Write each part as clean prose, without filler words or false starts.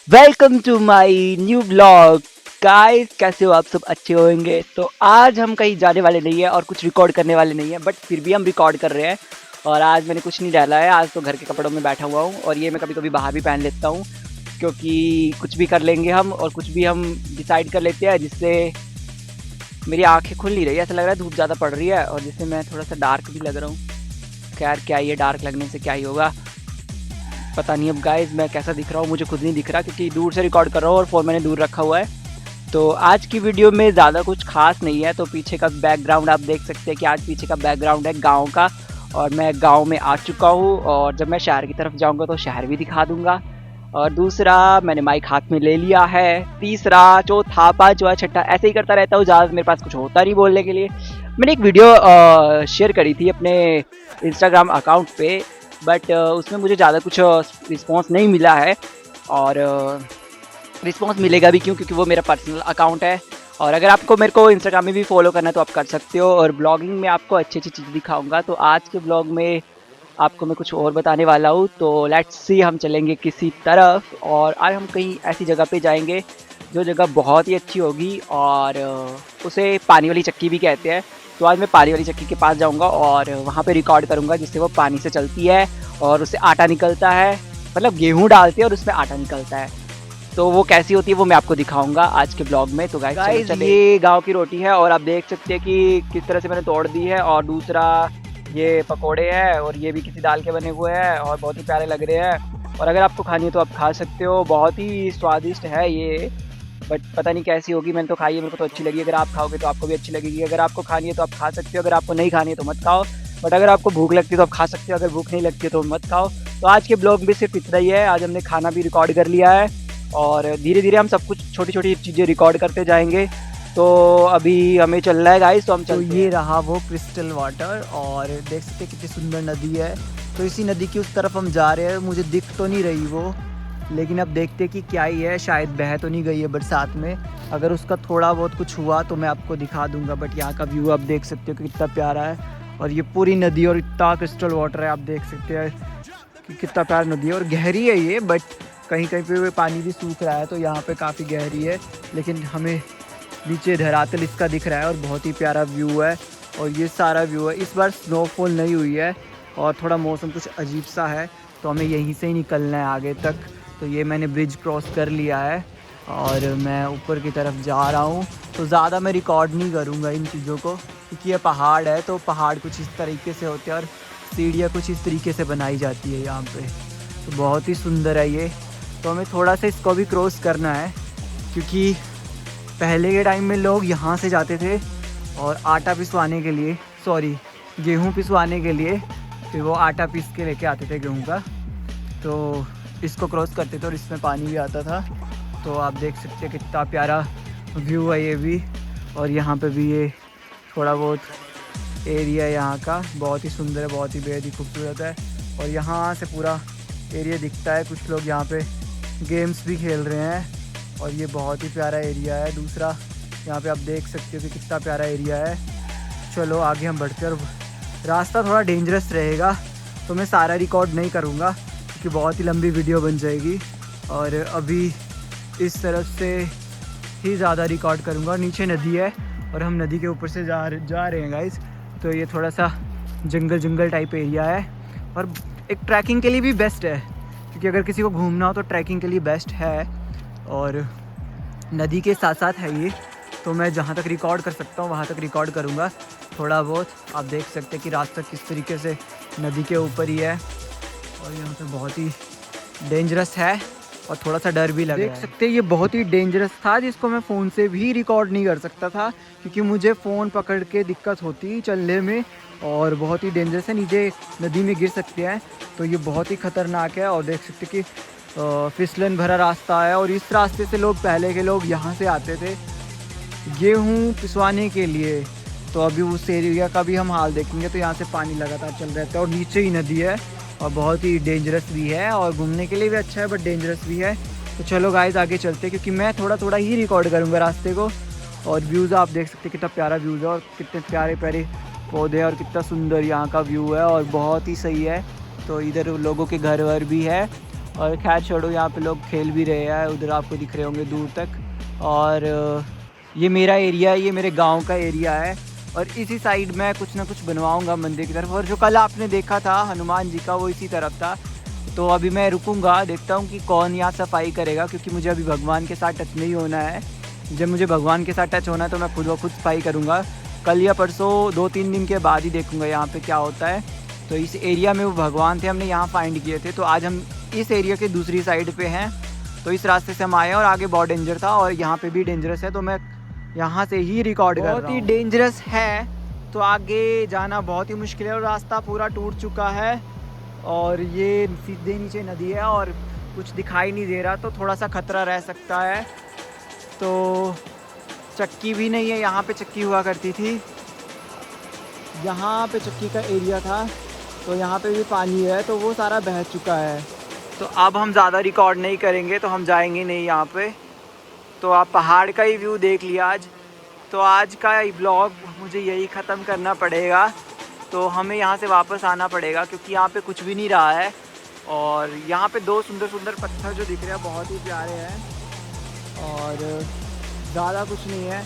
Welcome to my new blog. Guys, कैसे हो आप सब? अच्छे होंगे। तो आज हम कहीं जाने वाले नहीं है और कुछ रिकॉर्ड करने वाले नहीं है, बट फिर भी हम रिकॉर्ड कर रहे हैं। और आज मैंने कुछ नहीं डाला है, आज तो घर के कपड़ों में बैठा हुआ हूँ और ये मैं कभी कभी बाहर भी पहन लेता हूँ, क्योंकि कुछ भी कर लेंगे हम और कुछ भी हम डिसाइड कर लेते हैं, जिससे मेरी आंखें खुल नहीं रही है। ऐसा लग रहा है धूप ज़्यादा पड़ रही है और जिससे मैं थोड़ा सा डार्क भी लग रहा हूँ। खैर, क्या ये डार्क लगने से क्या ही होगा, पता नहीं। अब गाइस मैं कैसा दिख रहा हूँ मुझे खुद नहीं दिख रहा, क्योंकि दूर से रिकॉर्ड कर रहा हूँ और फ़ोन मैंने दूर रखा हुआ है। तो आज की वीडियो में ज़्यादा कुछ खास नहीं है। तो पीछे का बैकग्राउंड आप देख सकते हैं कि आज पीछे का बैकग्राउंड है गांव का, और मैं गांव में आ चुका हूँ। और जब मैं शहर की तरफ जाऊँगा तो शहर भी दिखा दूँगा। और दूसरा, मैंने माइक हाथ में ले लिया है। तीसरा, चौथा, पाँचवा, छठा, ऐसे ही करता रहता हूँ। ज़्यादा मेरे पास कुछ होता नहीं बोलने के लिए। मैंने एक वीडियो शेयर करी थी अपने इंस्टाग्राम अकाउंट पे, बट उसमें मुझे ज़्यादा कुछ रिस्पॉन्स नहीं मिला है। और रिस्पॉन्स मिलेगा भी क्यों, क्योंकि वो मेरा पर्सनल अकाउंट है। और अगर आपको मेरे को इंस्टाग्राम में भी फॉलो करना है तो आप कर सकते हो। और ब्लॉगिंग में आपको अच्छी अच्छी चीज़ दिखाऊंगा। तो आज के ब्लॉग में आपको मैं कुछ और बताने वाला हूँ। तो लेट्स सी, हम चलेंगे किसी तरफ और आज हम कहीं ऐसी जगह पे जाएंगे जो जगह बहुत ही अच्छी होगी, और उसे पानी वाली चक्की भी कहते हैं। तो आज मैं पानी वाली चक्की के पास जाऊंगा और वहाँ पे रिकॉर्ड करूंगा, जिससे वो पानी से चलती है और उससे आटा निकलता है। मतलब गेहूँ डालते हैं और उसमें आटा निकलता है। तो वो कैसी होती है वो मैं आपको दिखाऊंगा आज के ब्लॉग में। तो गाइस, ये गांव की रोटी है और आप देख सकते हैं कि किस तरह से मैंने तोड़ दी है। और दूसरा, ये पकोड़े हैं और ये भी किसी दाल के बने हुए हैं और बहुत ही प्यारे लग रहे हैं। और अगर आपको खानी है तो आप खा सकते हो, बहुत ही स्वादिष्ट है ये। बट पता नहीं कैसी होगी, मैंने तो खाई है, मेरे को तो अच्छी लगी। अगर आप खाओगे तो आपको भी अच्छी लगेगी। अगर आपको खानी है तो आप खा सकते हो, अगर आपको नहीं खानी है तो मत खाओ। बट अगर आपको भूख लगती है तो आप खा सकते हो, अगर भूख नहीं लगती है तो मत खाओ। तो आज के ब्लॉग में सिर्फ इतना ही है। आज हमने खाना भी रिकॉर्ड कर लिया है और धीरे धीरे हम सब कुछ छोटी छोटी चीज़ें रिकॉर्ड करते जाएंगे। तो अभी हमें चलना है गाइस, तो हम चलते हैं। तो ये रहा वो क्रिस्टल वाटर, और देख सकते हैं कितनी सुंदर नदी है। तो इसी नदी की उस तरफ हम जा रहे हैं। मुझे दिख तो नहीं रही वो, लेकिन अब देखते हैं कि क्या ही है। शायद बह तो नहीं गई है बरसात में। अगर उसका थोड़ा बहुत कुछ हुआ तो मैं आपको दिखा दूंगा। बट यहाँ का व्यू आप देख सकते हो कि कितना प्यारा है। और ये पूरी नदी और इतना क्रिस्टल वाटर है, आप देख सकते हैं कि कितना प्यारा नदी है। और गहरी है ये, बट कहीं कहीं पे पानी भी सूख रहा है, तो यहाँ पे काफ़ी गहरी है। लेकिन हमें नीचे धरातल इसका दिख रहा है और बहुत ही प्यारा व्यू है। और ये सारा व्यू है। इस बार स्नोफॉल नहीं हुई है और थोड़ा मौसम कुछ अजीब सा है, तो हमें यहीं से ही निकलना है आगे तक। तो ये मैंने ब्रिज क्रॉस कर लिया है और मैं ऊपर की तरफ जा रहा हूँ। तो ज़्यादा मैं रिकॉर्ड नहीं करूँगा इन चीज़ों को, क्योंकि ये पहाड़ है। तो पहाड़ कुछ इस तरीके से होते हैं और सीढ़ियाँ कुछ इस तरीके से बनाई जाती है यहाँ पे। तो बहुत ही सुंदर है ये। तो हमें थोड़ा सा इसको भी क्रॉस करना है, क्योंकि पहले के टाइम में लोग यहाँ से जाते थे और आटा पिसवाने के लिए, सॉरी, गेहूँ पिसवाने के लिए, फिर वो आटा पीस के लेके आते थे गेहूँ का। तो इसको क्रॉस करते थे और इसमें पानी भी आता था। तो आप देख सकते हैं कितना प्यारा व्यू है ये भी। और यहाँ पे भी ये थोड़ा बहुत एरिया है यहाँ का, बहुत ही सुंदर है, बहुत ही बेहद ही खूबसूरत है। और यहाँ से पूरा एरिया दिखता है। कुछ लोग यहाँ पे गेम्स भी खेल रहे हैं और ये बहुत ही प्यारा एरिया है। दूसरा, यहाँ पे आप देख सकते हो कि कितना प्यारा एरिया है। चलो आगे हम बढ़ते हैं। और रास्ता थोड़ा डेंजरस रहेगा, तो मैं सारा रिकॉर्ड नहीं करूँगा क्योंकि बहुत ही लंबी वीडियो बन जाएगी। और अभी इस तरफ से ही ज़्यादा रिकॉर्ड करूँगा। नीचे नदी है और हम नदी के ऊपर से जा रहे हैं गाइस। तो ये थोड़ा सा जंगल टाइप एरिया है और एक ट्रैकिंग के लिए भी बेस्ट है, क्योंकि अगर किसी को घूमना हो तो ट्रैकिंग के लिए बेस्ट है। और नदी के साथ साथ है ये, तो मैं जहाँ तक रिकॉर्ड कर सकता हूँ वहाँ तक रिकॉर्ड करूँगा थोड़ा बहुत। आप देख सकते हैं कि रास्ता किस तरीके से नदी के ऊपर ही है और यहाँ पे बहुत ही डेंजरस है और थोड़ा सा डर भी लग रहा है। देख सकते हैं ये बहुत ही डेंजरस था, जिसको मैं फ़ोन से भी रिकॉर्ड नहीं कर सकता था, क्योंकि मुझे फ़ोन पकड़ के दिक्कत होती चलने में। और बहुत ही डेंजरस है, नीचे नदी में गिर सकते हैं। तो ये बहुत ही ख़तरनाक है। और देख सकते कि फिसलन भरा रास्ता है और इस रास्ते से लोग, पहले के लोग यहाँ से आते थे गेहूँ पिसवाने के लिए। तो अभी उस एरिया का भी हम हाल देखेंगे। तो यहाँ से पानी लगातार चल रहता है और नीचे ही नदी है और बहुत ही डेंजरस भी है। और घूमने के लिए भी अच्छा है बट डेंजरस भी है। तो चलो गाइस आगे चलते हैं, क्योंकि मैं थोड़ा थोड़ा ही रिकॉर्ड करूँगा रास्ते को। और व्यूज़ आप देख सकते हैं कितना प्यारा व्यूज़ है और कितने प्यारे प्यारे पौधे और कितना सुंदर यहाँ का व्यू है और बहुत ही सही है। तो इधर लोगों के घर वर भी है और खैर छोड़ो, यहाँ पे लोग खेल भी रहे हैं, उधर आपको दिख रहे होंगे दूर तक। और ये मेरा एरिया है, ये मेरे गांव का एरिया है। और इसी साइड में कुछ ना कुछ बनवाऊंगा मंदिर की तरफ। और जो कल आपने देखा था हनुमान जी का, वो इसी तरफ था। तो अभी मैं रुकूंगा, देखता हूँ कि कौन यहाँ सफाई करेगा, क्योंकि मुझे अभी भगवान के साथ टच नहीं होना है। जब मुझे भगवान के साथ टच होना है तो मैं खुद ब खुद सफाई करूँगा। कल या परसों 2-3 दिन के बाद ही देखूँगा यहाँ पे क्या होता है। तो इस एरिया में वो भगवान थे, हमने यहाँ फाइंड किए थे। तो आज हम इस एरिया के दूसरी साइड पे हैं। तो इस रास्ते से हम आए और आगे बहुत डेंजर था और यहाँ पे भी डेंजरस है। तो मैं यहाँ से ही रिकॉर्ड कर रहा हूँ। बहुत ही डेंजरस है, तो आगे जाना बहुत ही मुश्किल है और रास्ता पूरा टूट चुका है। और ये सीधे नीचे नदी है और कुछ दिखाई नहीं दे रहा, तो थोड़ा सा खतरा रह सकता है। तो चक्की भी नहीं है, यहाँ पे चक्की हुआ करती थी, यहाँ पे चक्की का एरिया था। तो यहाँ पे भी पानी है, तो वो सारा बह चुका है। तो अब हम ज़्यादा रिकॉर्ड नहीं करेंगे, तो हम जाएंगे नहीं यहाँ पे। तो आप पहाड़ का ही व्यू देख लिया आज। तो आज का ब्लॉग मुझे यही ख़त्म करना पड़ेगा। तो हमें यहाँ से वापस आना पड़ेगा, क्योंकि यहाँ पे कुछ भी नहीं रहा है। और यहाँ पे 2 सुंदर सुंदर पत्थर जो दिख रहे हैं बहुत ही प्यारे हैं, और ज़्यादा कुछ नहीं है।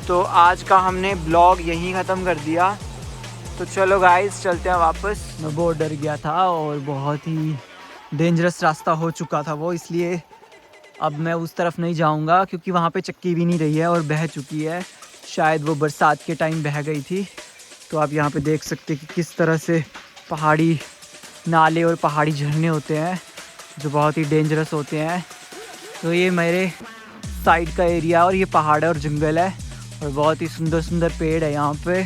तो आज का हमने ब्लॉग यहीं ख़त्म कर दिया। तो चलो गाइस, चलते हैं वापस। मैं बहुत डर गया था और बहुत ही डेंजरस रास्ता हो चुका था वो, इसलिए अब मैं उस तरफ नहीं जाऊंगा, क्योंकि वहाँ पे चक्की भी नहीं रही है और बह चुकी है। शायद वो बरसात के टाइम बह गई थी। तो आप यहाँ पे देख सकते हैं कि किस तरह से पहाड़ी नाले और पहाड़ी झरने होते हैं, जो बहुत ही डेंजरस होते हैं। तो ये मेरे साइड का एरिया और ये पहाड़ है और जंगल है, और बहुत ही सुंदर सुंदर पेड़ है यहाँ पे,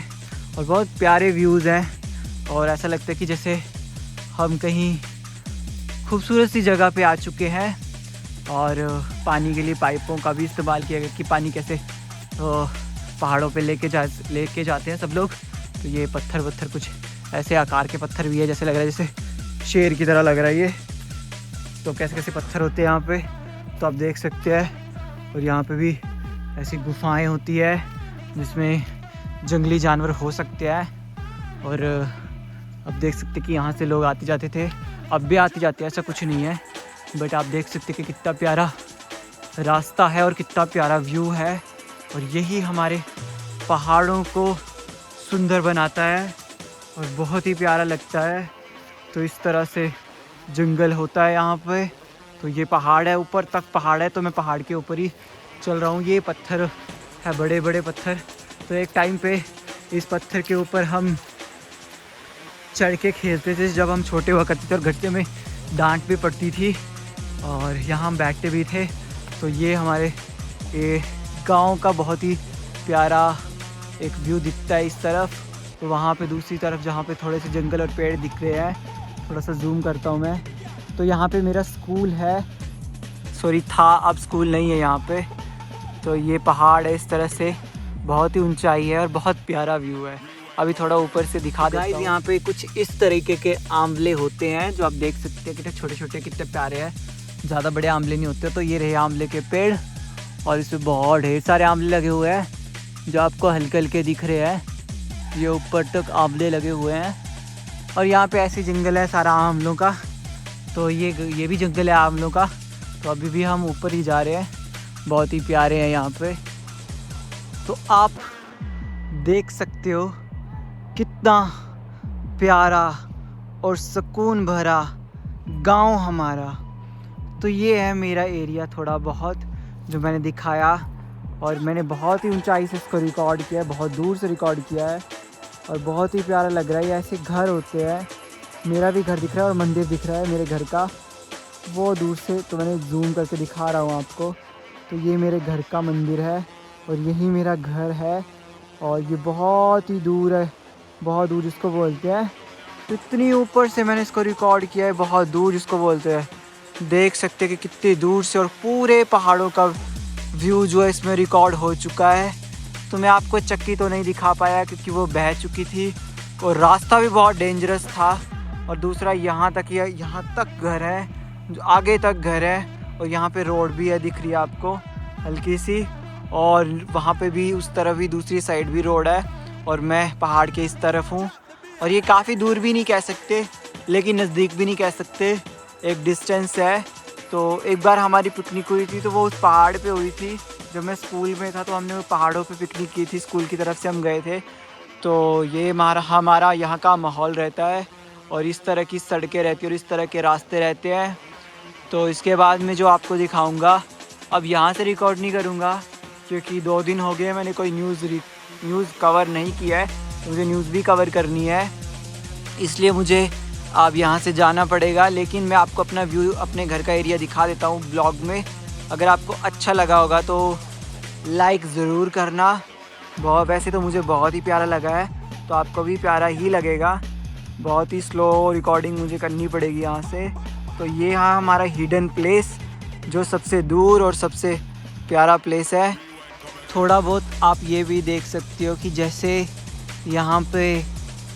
और बहुत प्यारे व्यूज़ हैं। और ऐसा लगता है कि जैसे हम कहीं खूबसूरत सी जगह पे आ चुके हैं। और पानी के लिए पाइपों का भी इस्तेमाल किया गया कि पानी कैसे पहाड़ों पे लेके जाते हैं सब लोग। तो ये पत्थर कुछ ऐसे आकार के पत्थर भी है, जैसे लग रहा है जैसे शेर की तरह लग रहा है ये। तो कैसे कैसे पत्थर होते हैं यहाँ पे, तो आप देख सकते हैं। और यहाँ पे भी ऐसी गुफाएं होती है जिसमें जंगली जानवर हो सकते हैं। और अब देख सकते कि यहाँ से लोग आते जाते थे, अब भी आते जाते हैं, ऐसा कुछ नहीं है। बट आप देख सकते कि कितना प्यारा रास्ता है और कितना प्यारा व्यू है। और यही हमारे पहाड़ों को सुंदर बनाता है और बहुत ही प्यारा लगता है। तो इस तरह से जंगल होता है यहाँ पे। तो ये पहाड़ है, ऊपर तक पहाड़ है, तो मैं पहाड़ के ऊपर ही चल रहा हूँ। ये पत्थर है, बड़े बड़े पत्थर। तो एक टाइम पे इस पत्थर के ऊपर हम चढ़ के खेलते थे जब हम छोटे हुआ करते थे, और घंटे में डांट भी पड़ती थी, और यहाँ हम बैठते भी थे। तो ये हमारे गांव का बहुत ही प्यारा एक व्यू दिखता है इस तरफ। तो वहाँ पे दूसरी तरफ जहाँ पे थोड़े से जंगल और पेड़ दिख रहे हैं, थोड़ा सा जूम करता हूँ मैं। तो यहाँ पे मेरा स्कूल है, सॉरी था, अब स्कूल नहीं है यहाँ पे। तो ये पहाड़ है इस तरह से, बहुत ही ऊंचाई है और बहुत प्यारा व्यू है। अभी थोड़ा ऊपर से दिखा देता हूँ। यहाँ पे कुछ इस तरीके के आंवले होते हैं, जो आप देख सकते हैं कितने छोटे छोटे, कितने प्यारे हैं। ज़्यादा बड़े आंवले नहीं होते। तो ये रहे आंवले के पेड़, और इसमें बहुत ढेर सारे आंवले लगे हुए हैं, जो आपको हल्के हल्के दिख रहे हैं। ये ऊपर तक आंवले लगे हुए हैं। और यहाँ पे ऐसे जंगल है सारा आंवलों का। तो ये भी जंगल है आंवलों का। तो अभी भी हम ऊपर ही जा रहे हैं, बहुत ही प्यारे हैं यहाँ पे। तो आप देख सकते हो कितना प्यारा और सुकून भरा गांव हमारा। तो ये है मेरा एरिया थोड़ा बहुत जो मैंने दिखाया, और मैंने बहुत ही ऊंचाई से इसको रिकॉर्ड किया है, बहुत दूर से रिकॉर्ड किया है, और बहुत ही प्यारा लग रहा है। ऐसे घर होते हैं, मेरा भी घर दिख रहा है और मंदिर दिख रहा है मेरे घर का, वो दूर से। तो मैंने जूम करके दिखा रहा हूँ आपको। तो ये मेरे घर का मंदिर है और यही मेरा घर है, और ये बहुत ही दूर है, बहुत दूर जिसको बोलते हैं। तो इतनी ऊपर से मैंने इसको रिकॉर्ड किया है, बहुत दूर जिसको बोलते हैं। देख सकते हैं कि कितनी दूर से, और पूरे पहाड़ों का व्यू जो है इसमें रिकॉर्ड हो चुका है। तो मैं आपको चक्की तो नहीं दिखा पाया क्योंकि वो बह चुकी थी, और रास्ता भी बहुत डेंजरस था। और दूसरा यहाँ तक घर है, जो आगे तक घर है, और यहाँ पे रोड भी है, दिख रही है आपको हल्की सी। और वहाँ पे भी उस तरफ भी दूसरी साइड भी रोड है, और मैं पहाड़ के इस तरफ हूँ। और ये काफ़ी दूर भी नहीं कह सकते, लेकिन नज़दीक भी नहीं कह सकते, एक डिस्टेंस है। तो एक बार हमारी पिकनिक हुई थी तो वो उस पहाड़ पे हुई थी। जब मैं स्कूल में था तो हमने वो पहाड़ों पे पिकनिक की थी, स्कूल की तरफ से हम गए थे। तो ये हमारा यहाँ का माहौल रहता है और इस तरह की सड़कें रहती हैं और इस तरह के रास्ते रहते हैं। तो इसके बाद में जो आपको दिखाऊंगा, अब यहाँ से रिकॉर्ड नहीं करूँगा क्योंकि 2 दिन हो गए मैंने कोई न्यूज़ कवर नहीं किया है। मुझे न्यूज़ भी कवर करनी है, इसलिए मुझे अब यहाँ से जाना पड़ेगा। लेकिन मैं आपको अपना व्यू, अपने घर का एरिया दिखा देता हूँ ब्लॉग में। अगर आपको अच्छा लगा होगा तो लाइक ज़रूर करना। वैसे तो मुझे बहुत ही प्यारा लगा है, तो आपको भी प्यारा ही लगेगा। बहुत ही स्लो रिकॉर्डिंग मुझे करनी पड़ेगी यहाँ से। तो ये यहाँ हमारा हिडन प्लेस, जो सबसे दूर और सबसे प्यारा प्लेस है। थोड़ा बहुत आप ये भी देख सकते हो कि जैसे यहाँ पे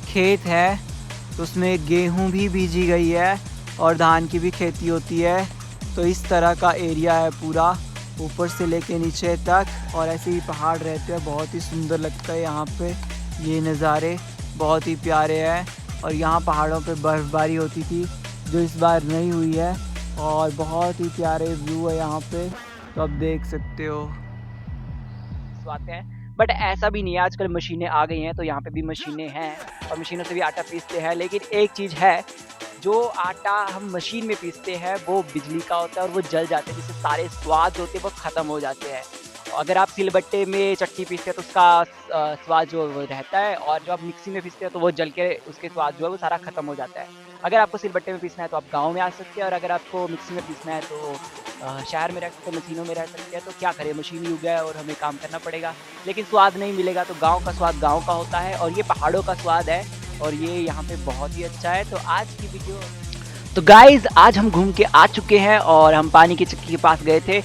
खेत है तो उसमें गेहूँ भी बीजी गई है और धान की भी खेती होती है। तो इस तरह का एरिया है पूरा, ऊपर से लेके नीचे तक, और ऐसे ही पहाड़ रहते हैं। बहुत ही सुंदर लगता है यहाँ पे, ये नज़ारे बहुत ही प्यारे हैं। और यहाँ पहाड़ों पे बर्फ़बारी होती थी जो इस बार नहीं हुई है, और बहुत ही प्यारे व्यू है यहाँ पे, तो आप देख सकते हो। आते हैं बट ऐसा भी नहीं है, आजकल मशीनें आ गई हैं तो यहाँ पे भी मशीनें हैं और मशीनों से भी आटा पीसते हैं। लेकिन एक चीज़ है, जो आटा हम मशीन में पीसते हैं वो बिजली का होता है और वो जल जाते हैं, जिससे सारे स्वाद होते हैं वो ख़त्म हो जाते हैं। अगर आप सिलबट्टे में चटनी पीसते हैं तो उसका स्वाद जो वो रहता है, और जो आप मिक्सी में पीसते हैं तो वो जल के उसके स्वाद जो है वो सारा ख़त्म हो जाता है। अगर आपको सिलबट्टे में पीसना है तो आप गाँव में आ सकते हैं, और अगर आपको मिक्सी में पीसना है तो शहर में रह सकते हैं, मशीनों में रह सकते हैं। तो क्या करें, मशीन युग है और हमें काम करना पड़ेगा, लेकिन स्वाद नहीं मिलेगा। तो गाँव का स्वाद गाँव का होता है, और ये पहाड़ों का स्वाद है, और ये यहाँ पे बहुत ही अच्छा है। तो आज की वीडियो, तो गाइज आज हम घूम के आ चुके हैं और हम पानी की चक्की के पास गए थे।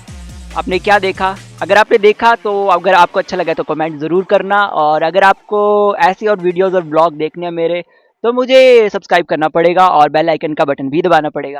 आपने क्या देखा? अगर आपने देखा तो अगर आपको अच्छा लगा तो कमेंट ज़रूर करना, और अगर आपको ऐसी और वीडियोज़ और ब्लॉग देखने हैं मेरे, तो मुझे सब्सक्राइब करना पड़ेगा और बेल आइकन का बटन भी दबाना पड़ेगा।